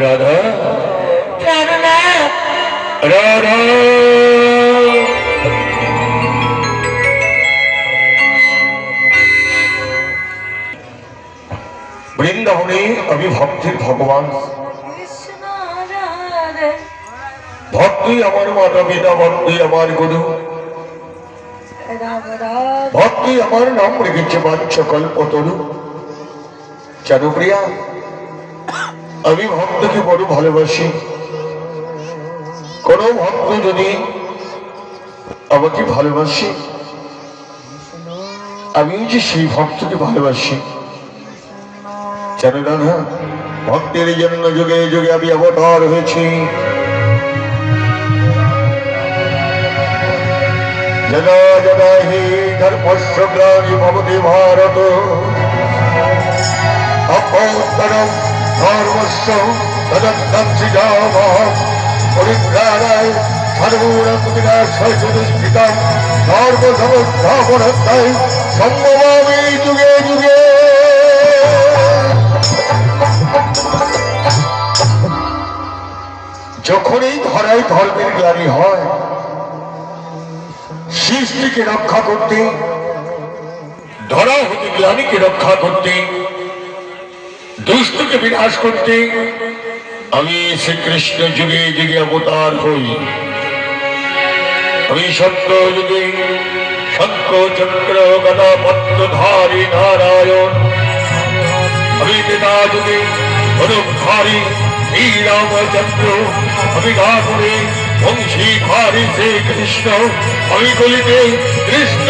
রাধা প্রাণনাথ রাধা বৃন্দাবনে আমি ভক্তির ভগবান, কৃষ্ণ রাধে ভক্তি আমার মাতা পিতা, ভক্তি আমার গুরু, রাম রাম ভক্তি আমার নাম রেখেছে বাঞ্ছকল্পতরু। জানো প্রিয়া, আমি ভক্তকে বড় ভালোবাসি। কোন ভক্ত যদি আমাকে ভালোবাসি, আমি যে সেই ভক্তকে ভালোবাসি। জানো না, ভক্তের জন্য যুগে যুগে আমি অবতার হয়েছি। যদা যদা হি ধর্মস্য গ্লানি ভবতি ভারত অভ্যন্তরম ধর্মস্য তদন্তং সৃজামহং পরিত্রাণায় সর্বূঢ়ং বিনাশায় প্রতিষ্ঠিতং ধর্ম সংস্থাপনার্থায় সম্ভবামি যুগে যুগে। যখনই ধরায় ধর্মের গ্লানি হয়, সৃষ্টিকে রক্ষা করতে, ধরা হতে গ্লানিকে রক্ষা করতে, দুষ্টকে বিনাশ করতে আমি শ্রীকৃষ্ণ যুগে যুগে অবতার হই। আমি সত্য যুগে শঙ্খ চক্র গদা পদ্মধারী নারায়ণ, আমি পিতা যুগে ধনুধারী শ্রীরামচন্দ্র, আমি গানে বংশীধারী শ্রীকৃষ্ণ, আমি কলিতে কৃষ্ণ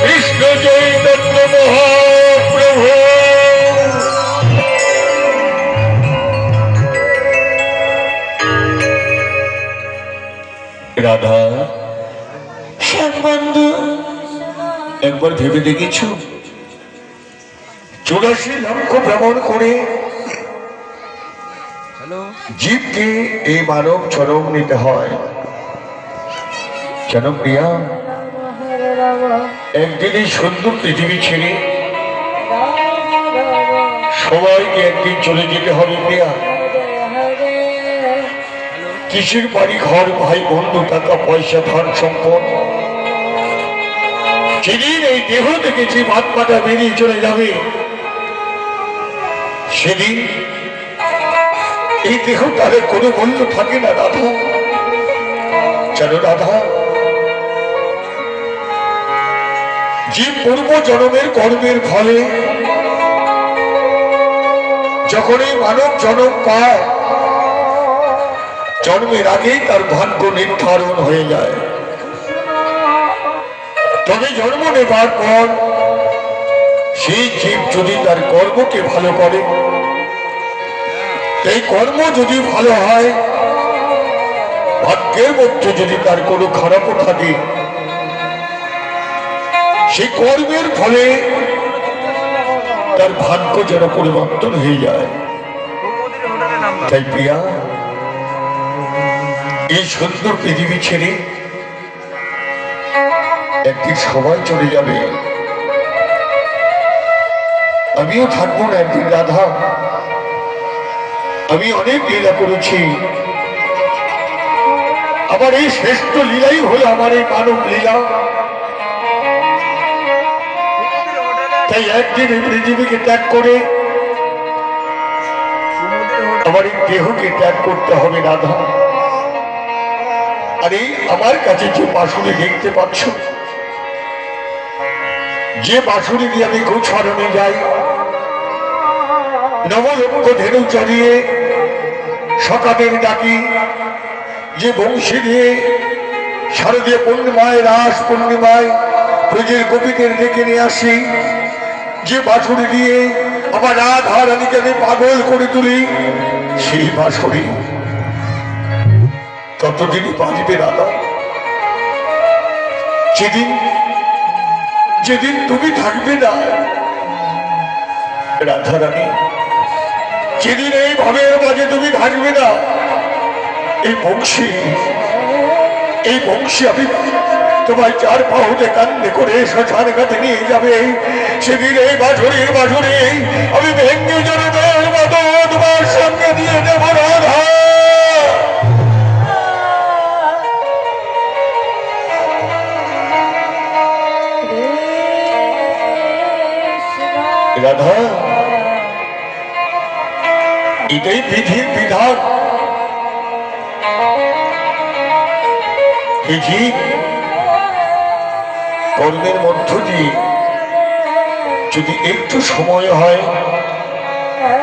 কৃষ্ণ চৈতন্য মহাপ্রভু। রাধা বন্ধু একবার ভেবে দেখেছ, 84 লক্ষ ভ্রমণ করে জীবকে এই মানব চরম নিতে হয়। যেন প্রিয়া, হরে রাম একদিন এই সুন্দর পৃথিবী ছেড়ে রাম রাম সবাইকে একদিন চলে যেতে হবে প্রিয়া। হরে হরে কিসের বাড়ি ঘর, ভাই বন্ধু, টাকা পয়সা, ধন সম্পদ, যেদিন এই দেহ থেকে যে আত্মাটা বেরিয়ে চলে যাবে, সেদিন এই দেহ তাদের কোনো মূল্য থাকে না রাধা। জানো রাধা, যে পূর্ব জন্মের কর্মের ফলে যখন এই মানব জন্ম পায়, জন্মের আগেই তার ভাগ্য নির্ধারণ হয়ে যায়। তবে জন্ম নেবার পর সেই জীব যদি তার কর্মকে ভালো করে, এই কর্ম যদি ভালো হয়, ভাগ্যের মধ্যে যদি তার কোনো খারাপও থাকে, সেই কর্মের ফলে তার ভাগ্য যেন পরিবর্তন হয়ে যায়। তাই প্রিয়া, এই সুন্দর পৃথিবী ছেড়ে একদিন সবাই চলে যাবে, আমিও থাকবো না একদিন রাধা। আমি অনেক লীলা করেছি, আমার এই শ্রেষ্ঠ লীলাই হলো আমার এই মানব লীলা। তাই একদিন এই পৃথিবীকে ত্যাগ করে আমার এই দেহকে ত্যাগ করতে হবে রাধা। আর এই আমার কাছে যে বাঁশুরি দেখতে পাচ্ছ, যে বাঁশুরি দিয়ে আমি গোছারণে যাই, নবলক্ষ ধেনু চড়িয়ে সকালের ডাকি, যে বংশী দিয়ে শারদীয় পূর্ণিমায়, রাস পূর্ণিমায় ব্রজের গোপীদের ডেকে নিয়ে আসি, যে বাঁশুরি দিয়ে আমার রাধা রানীকে আমি পাগল করে তুলি, সেই বাঁশুরি ততদিনই বাজবে রাধা, যেদিন যেদিন তুমি থাকবে না রাধা রানী। যেদিন এই ভাবের মাঝে তুমি থাকবে না, এই বংশী আমি তোমার 4 বাহুতে কান্দে করে শ্মশান ঘাটে নিয়ে যাবে। সেদিন এই বাঁশুরি আমি ভেঙ্গে জড়ে তোমার সঙ্গে দিয়ে দেবো রাধা। এটাই বিধির বিধান। হে জীব, কর্মের মধ্য দিয়ে যদি একটু সময় হয়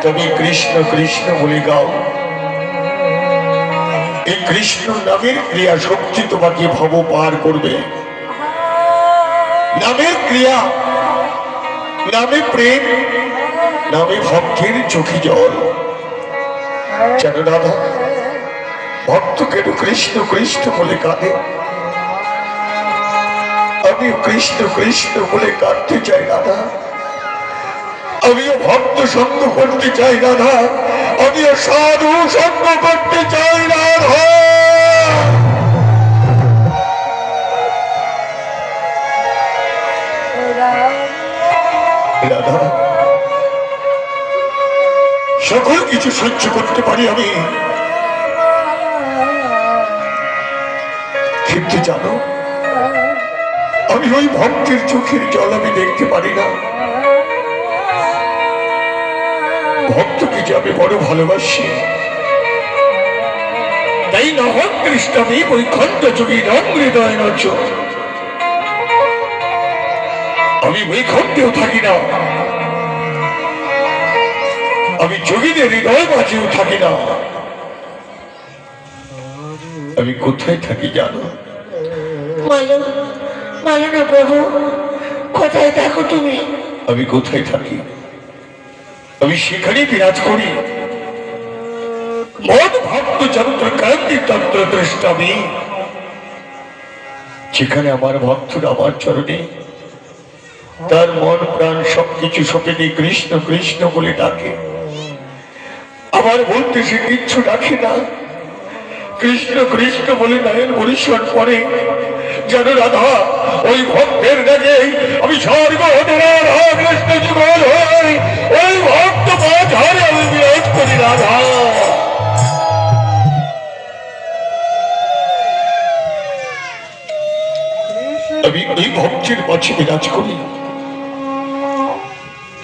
তবে কৃষ্ণ কৃষ্ণ বলে গাও। এই কৃষ্ণ নামের ক্রিয়া শক্তি তোমাকে ভব পার করবে। নামের ক্রিয়া, নামে প্রেম, নামে ভক্তের চোখে জল। যেন রাধা ভক্ত কেন কৃষ্ণ কৃষ্ণ বলে কাঁদে, আমিও কৃষ্ণ কৃষ্ণ বলে কাঁদতে চাই রাধা। আমিও ভক্ত সঙ্গ করতে চাই রাধা, আমিও সাধু সঙ্গ করতে চাই রাধা। রাধা, সকল কিছু সহ্য করতে পারি আমি, কিন্তু জানো আমি ওই ভক্তের চোখের জল আমি দেখতে পারি না। ভক্তকে যে আমি বড় ভালোবাসি, তাই নহং কৃষ্ণমী বৈকুণ্ঠ যোগী রং হৃদয় নচ। আমি বৈকুণ্ঠেও থাকি না, আমি যোগীদের হৃদয় মাঝেও থাকি না। আমি কোথায় থাকি জানো? বলো বলো না প্রভু, কোথায় থাকো তুমি? আমি কোথায় থাকি? আমি সেখানেই বিরাজ করি। মন ভক্ত যন্ত্র কান্তি তন্ত্র দ্রষ্টামি। যেখানে আমার ভক্তরা আমার চরণে তার মন প্রাণ সবকিছু সপে কৃষ্ণ কৃষ্ণ বলে ডাকে, আমার বলতে সে কিচ্ছু ডাকে না। কৃষ্ণ কৃষ্ণ বলে নয়ন পরিষ্কার করে। যেন রাধা ওই ভক্তের ডাকে আমি স্বর্গ হতে রাধা কৃষ্ণ যুগল হই, ওই ভক্ত মাঝারে আমি বিরাজ করি রাধা। আমি ওই ভক্তের মাঝে বিরাজ করি।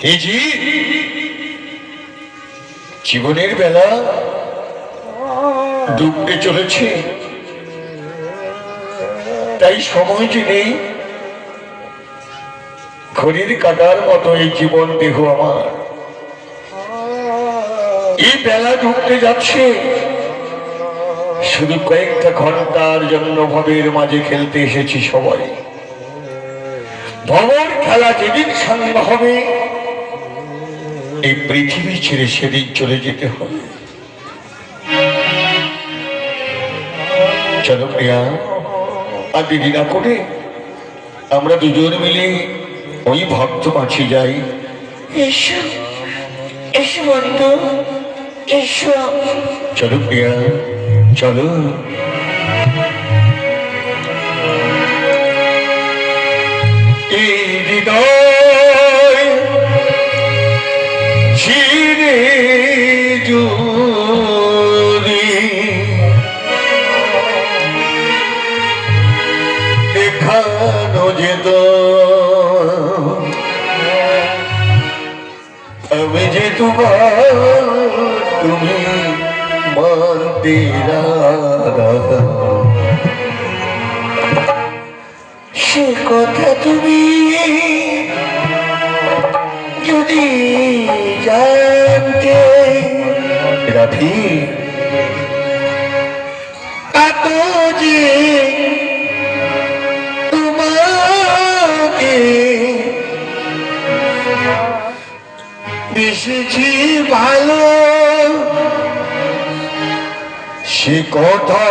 হে জি, জীবনের বেলা ডুবতে চলেছে, তাই সময় যে নেই। ঘড়ির কাটার মতো এই জীবন দেহ আমার, এই বেলা ডুবতে যাচ্ছে। শুধু কয়েকটা ঘন্টার জন্য ভবের মাঝে খেলতে এসেছি সবাই। ভবর খেলা যেদিন সাঙ্গ হবে, এই পৃথিবী ছেড়ে সেদিন চলে যেতে হবে। চলো প্রিয়া, আর দেরি না করে আমরা দুজন মিলে ওই ভক্ত মাঝে যাই। এসো এসো বন্ধু, এসো। চলো প্রিয়া, চলো। এই হৃদয় ছিঁড়ে যদি দেখানো যেত, আমি যে তোমার তুমি মানতে রাধা, সে কথা তুমি যদি জানতে রাধি। এত যে তোমাকে বেশি ভালো, সে কথা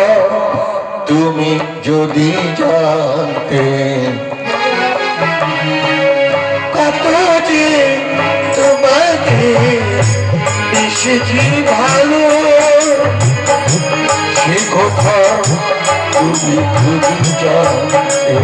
তুমি যদি জানতে, কত যে তোমাকে বেশি ভালো, সে কথা তুমি যদি জানতে।